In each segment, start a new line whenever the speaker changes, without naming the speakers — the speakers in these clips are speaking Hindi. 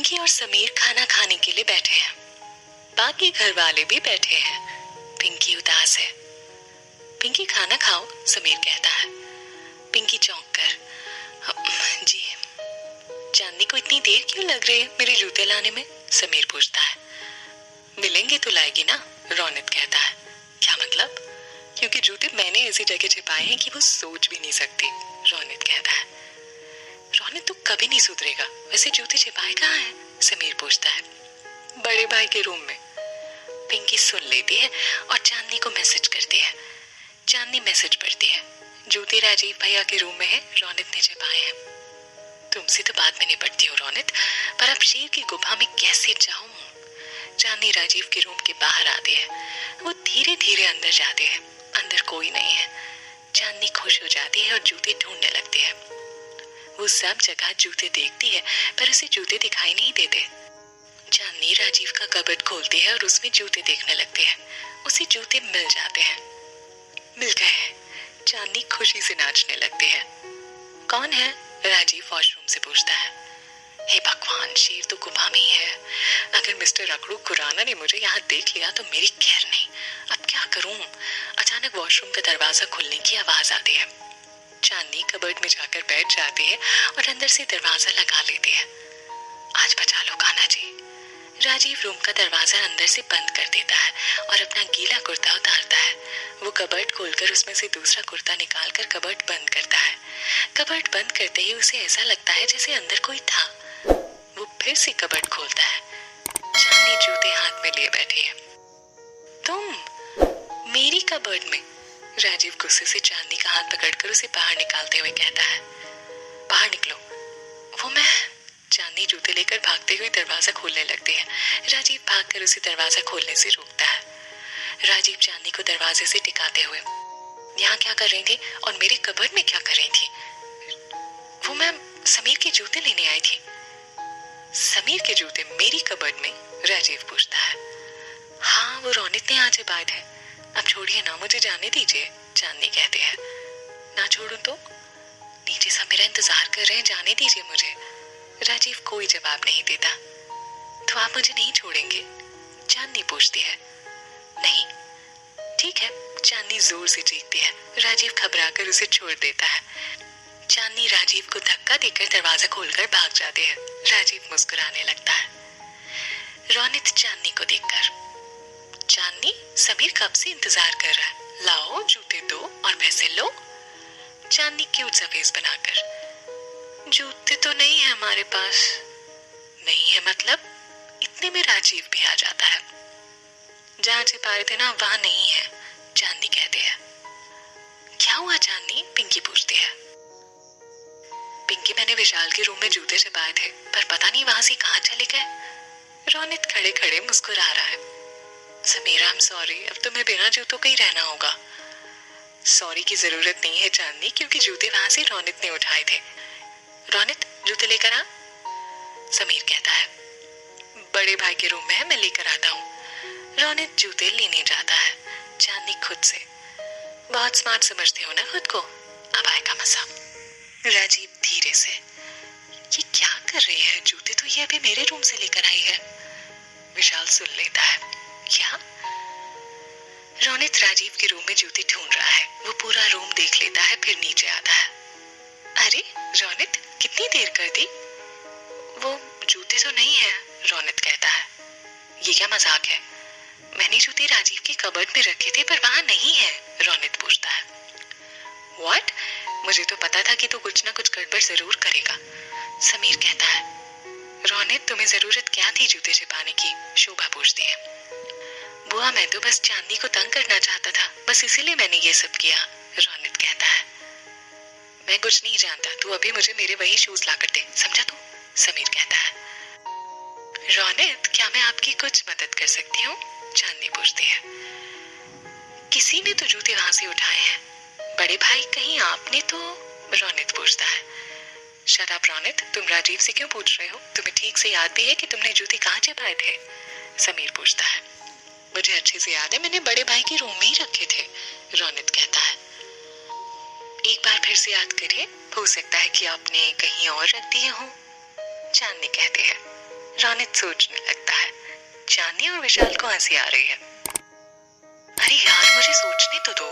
पिंकी और समीर खाना खाने के लिए बैठे हैं। बाकी घर वाले भी बैठे हैं। पिंकी उदास है। पिंकी खाना खाओ, समीर कहता है। पिंकी चौंक कर जी। चांदनी को इतनी देर क्यों लग रही है मेरे जूते लाने में, समीर पूछता है। मिलेंगे तो लाएगी ना, रौनक कहता है। क्या मतलब? क्योंकि जूते मैंने ऐसी जगह छिपाए हैं कि वो सोच भी नहीं सकती, रौनक कहता है। रौनक तो कभी नहीं सुधरेगा। वैसे जूते छिपाए कहाँ हैं, समीर पूछता है। बड़े भाई के रूम में। पिंकी सुन लेती है और चांदनी को मैसेज करती है। चांदनी मैसेज पढ़ती है। जूते राजीव भैया के रूम में है, रौनक ने छिपाए हैं। तुमसे तो बाद में निपटती हूँ रौनक, पर अब शेर की गुफा में कैसे जाऊं? चांदनी राजीव के रूम के बाहर आती है। वो धीरे धीरे अंदर जाती है। अंदर कोई नहीं है। चांदनी खुश हो जाती है और जूते ढूंढने लगती है। वो सब जगह जूते देखती है पर उसे जूते दिखाई नहीं देते। चांदनी राजीव का कबर्ड खोलती है और उसमें जूते देखने लगती है। उसे जूते मिल जाते हैं। मिल गए। चांदनी खुशी से नाचने लगती है। कौन है? राजीव वॉशरूम से पूछता है। हे भगवान, शेर तो गुफा में ही है। अगर मिस्टर अकड़ू खुराना ने मुझे यहाँ देख लिया तो मेरी खैर नहीं। अब क्या करूं? अचानक वॉशरूम का दरवाजा खुलने की आवाज आती है। चांदनी कबर्ड में जाकर बैठ जाती है और अंदर से दरवाजा लगा लेती है। आज बचा लो कान्हा जी। राजीव रूम का दरवाजा अंदर से बंद कर देता है और अपना गीला कुर्ता उतारता है। वो कबर्ड खोलकर उसमें से दूसरा कुर्ता निकालकर कबर्ड बंद करता है। कबर्ड बंद करते ही उसे ऐसा लगता है जैसे अंदर कोई था। वो फिर से कबर्ड खोलता है। चांदनी जूते हाथ में लिए बैठी है। तुम मेरी कबर्ड में? राजीव गुस्से से चांदनी का हाथ पकड़कर उसे बाहर निकालते हुए कहता है। बाहर निकलो। वो मैं। चांदनी जूते लेकर भागते हुए दरवाजा खोलने लगती है। राजीव भागकर उसे दरवाजा खोलने से रोकता है। राजीव चांदनी को दरवाजे से टिकाते हुए, यहाँ क्या कर रही थी और मेरे कबर्ड में क्या कर रही थी? वो मैं समीर के जूते लेने आई थी। समीर के जूते मेरी कबर्ड में? राजीव पूछता है। हाँ, वो रौनक ने आज छिपाए थे। अब छोड़िए ना, मुझे जाने दीजिए, चांदनी कहती है। ना छोड़ूं तो? नीचे सब मेरा इंतजार कर रहे हैं, जाने दीजिए मुझे। राजीव कोई जवाब नहीं देता। तो आप मुझे नहीं छोड़ेंगे? चांदनी पूछती है। नहीं। ठीक है, चांदनी जोर से चीखती है। राजीव घबराकर उसे छोड़ देता है। चांदनी राजीव को धक्का देकर दरवाजा खोलकर भाग जाती है। राजीव मुस्कुराने लगता है। रौनक चांदनी को देखकर, चांदनी, समीर कब से इंतजार कर रहा है, लाओ जूते दो और पैसे लो। चांदनी क्यूट सा फेस बनाकर, जूते तो नहीं है हमारे पास। नहीं है मतलब? इतने में राजीव भी आ जाता है। जहाँ छिपाए थे ना वहां नहीं है, चांदनी कहते हैं। क्या हुआ चांदनी? पिंकी पूछती है। पिंकी, मैंने विशाल के रूम में जूते छिपाए थे पर पता नहीं वहां से कहाँ चले गए। रौनक खड़े खड़े मुस्कुरा रहा है। समीर, आई एम सॉरी, अब तुम्हें बिना जूतों के ही रहना होगा। सॉरी की जरूरत नहीं है चांदनी, क्योंकि जूते वहां से रौनक ने उठाए थे। रौनक, जूते लेकर आ, समीर कहता है। बड़े भाई के रूम में है, मैं लेकर आता हूँ। रौनक जूते लेने जाता है। चांदनी खुद से, बहुत स्मार्ट समझते हो ना खुद को, अब आएगा मजा। राजीव धीरे से, ये क्या कर रही है? जूते तो ये अभी मेरे रूम से लेकर आई है। विशाल सुन लेता है। क्या? रौनक राजीव के रूम में जूते ढूंढ रहा है। वो पूरा रूम देख लेता है, फिर नीचे आता है। अरे रौनक, कितनी देर कर दी? वो जूते तो नहीं है, रौनक कहता है। ये क्या मजाक है? मैंने जूते राजीव के कबर्ड में रखे थे पर वहां नहीं है, रौनक पूछता है। व्हाट? मुझे तो पता था कि तू कुछ ना कुछ गड़बड़ जरूर करेगा, समीर कहता है। रौनक, तुम्हें जरूरत क्या थी जूते छिपाने की? शोभा पूछती है। बुआ, मैं तो बस चांदनी को तंग करना चाहता था, बस इसीलिए मैंने ये सब किया, रौनक कहता है। मैं कुछ नहीं जानता, तू अभी मुझे मेरे वही शूज ला कर दे, समझा तू? समीर कहता है। रौनक, क्या मैं आपकी कुछ मदद कर सकती हूँ? चांदनी पूछती है। किसी ने तो जूते वहां से उठाए हैं। बड़े भाई, कहीं आपने तो? रौनक पूछता है। शट अप रौनक, तुम राजीव से क्यों पूछ रहे हो? तुम्हें ठीक से याद भी है कि तुमने जूते कहाँ छिपाए थे? समीर पूछता है। मुझे अच्छे से याद है, मैंने बड़े भाई के रूम में ही रखे थे, रौनक कहता है। एक बार फिर से याद करिए, हो सकता है कि आपने कहीं और रख दिए हो, चांदनी कहते हैं। रोनित सोचने लगता है। चांदनी और विशाल को हंसी आ रही है। अरे यार मुझे सोचने तो दो।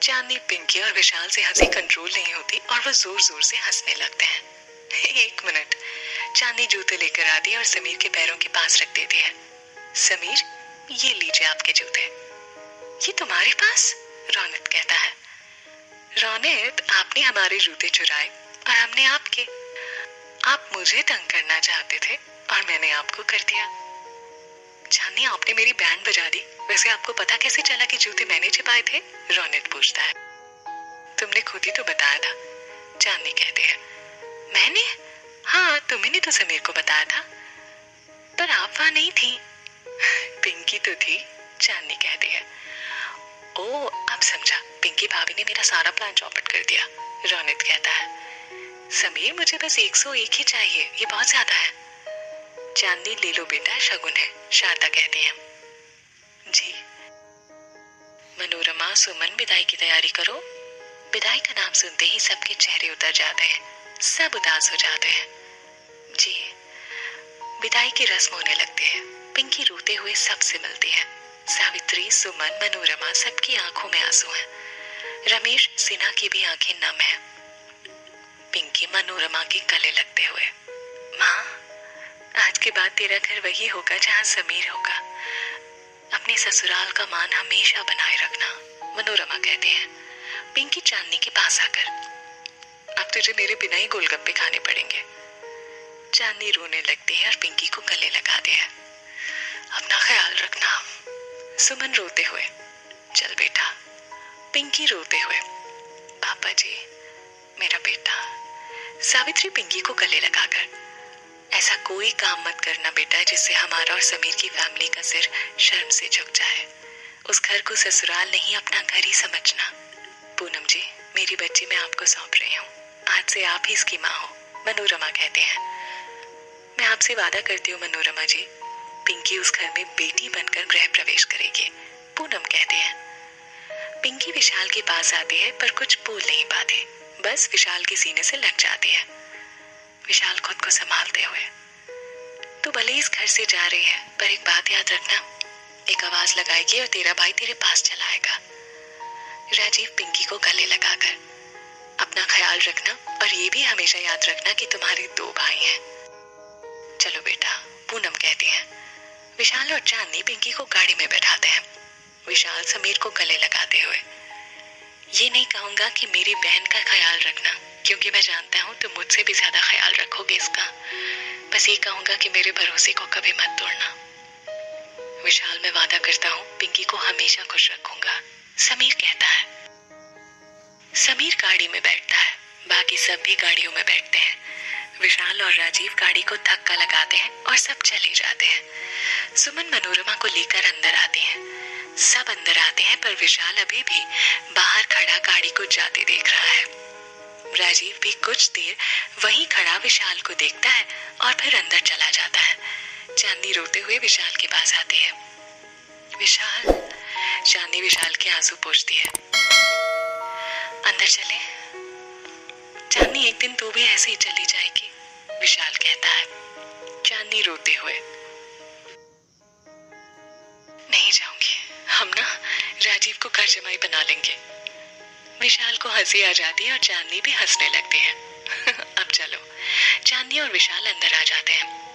चांदनी, पिंकी और विशाल से हंसी कंट्रोल नहीं होती और वो जोर जोर से हंसने लगते हैं। एक मिनट। चांदनी जूते लेकर आती है और समीर के पैरों के पास रख देती है। समीर, ये लीजिए आपके जूते। ये तुम्हारे पास? रोनित कहता है। रोनित, आपने हमारे जूते चुराए और हमने आपके। आप मुझे तंग करना चाहते थे और मैंने आपको कर दिया। चांदनी, आपने मेरी बैंड बजा दी। वैसे आपको पता कैसे चला कि जूते मैंने छिपाए थे? रोनित पूछता है। तुमने खुद ही तो बताया था, चांदनी कहती है। मैंने? हाँ, तुम्ही तो समीर को बताया था, पर आप वहां नहीं थी। पिंकी तो थी, चांदनी कहती है। ओ, अब समझा, पिंकी भाभी ने मेरा सारा प्लान चौपट कर दिया। रोनित कहता है। समीर, मुझे बस 101 ही चाहिए, ये बहुत ज्यादा है। चांदनी, ले लो बेटा, शगुन है, शारदा कहती है। जी। मनोरमा, सुमन, विदाई की तैयारी करो। विदाई का नाम सुनते ही सबके चेहरे उतर जाते हैं, सब उदास हो जाते हैं। जी। विदाई की रस्म होने लगती है। पिंकी रोते हुए सबसे मिलती है। सावित्री, सुमन, मनोरमा, सबकी आंखों में आंसू हैं। रमेश सिन्हा की भी आंखें नम है। पिंकी मनोरमा के गले लगते हुए, माँ, आज के बाद तेरा घर वही होगा जहाँ समीर होगा। अपने ससुराल का मान हमेशा बनाए रखना, मनोरमा कहते हैं। पिंकी चांदनी के पास आकर, अब तुझे मेरे बिना ही गोलगप्पे खाने पड़ेंगे। चांदनी रोने लगती है और पिंकी को गले लगाती है। अपना ख्याल रखना। सुमन रोते हुए, चल बेटा। पिंकी रोते हुए, पापा जी, मेरा बेटा। सावित्री पिंकी को गले लगाकर, ऐसा कोई काम मत करना बेटा जिससे हमारा और समीर की फैमिली का सिर शर्म से झुक जाए। उस घर को ससुराल नहीं, अपना घर ही समझना। पूनम जी, मेरी बच्ची मैं आपको सौंप रही हूँ, आज से आप ही इसकी माँ हो, मनोरमा कहते हैं। मैं आपसे वादा करती हूँ मनोरमा जी, पिंकी उस घर में बेटी बनकर गृह प्रवेश करेगी, पूनम कहते हैं। पिंकी विशाल के पास आती है पर कुछ बोल नहीं पाती, बस विशाल के सीने से लग जाती है। विशाल खुद को संभालते हुए, तू भले इस घर से जा रही है, पर एक बात याद रखना, एक आवाज लगाएगी और तेरा भाई तेरे पास चला आएगा। राजीव पिंकी को गले लगाकर, अपना ख्याल रखना और ये भी हमेशा याद रखना कि तुम्हारे 2 भाई हैं। चलो बेटा, पूनम कहती है। विशाल और चांदनी पिंकी को गाड़ी में बैठाते हैं। विशाल समीर को गले लगाते हुए, ये नहीं कहूंगा कि मेरी बहन का ख्याल रखना, क्योंकि मैं जानता हूँ तुम मुझसे भी ज्यादा ख्याल रखोगे इसका। बस ये कहूंगा कि मेरे भरोसे को कभी मत तोड़ना। विशाल, मैं वादा करता हूँ पिंकी को हमेशा खुश रखूंगा, समीर कहता है। समीर गाड़ी में बैठता है, बाकी सब भी गाड़ियों में बैठते हैं। विशाल और राजीव गाड़ी को धक्का लगाते हैं और सब चले जाते हैं। सुमन मनोरमा को लेकर अंदर आती है। सब अंदर आते हैं पर विशाल अभी भी बाहर खड़ा गाड़ी को जाते देख रहा है। राजीव भी कुछ देर वहीं खड़ा विशाल को देखता है और फिर अंदर चला जाता है। चांदनी रोते हुए विशाल के पास आती है। विशाल, चांदनी विशाल के आंसू पोंछती है। अंदर चले? चांदनी, एक दिन तू भी ऐसे ही चली जाएगी, विशाल कहता है। चांदनी रोते हुए, नहीं जाऊंगी, हम ना राजीव को घर जमाई बना लेंगे। विशाल को हंसी आ जाती है और चांदनी भी हंसने लगती है। अब चलो। चांदनी और विशाल अंदर आ जाते हैं।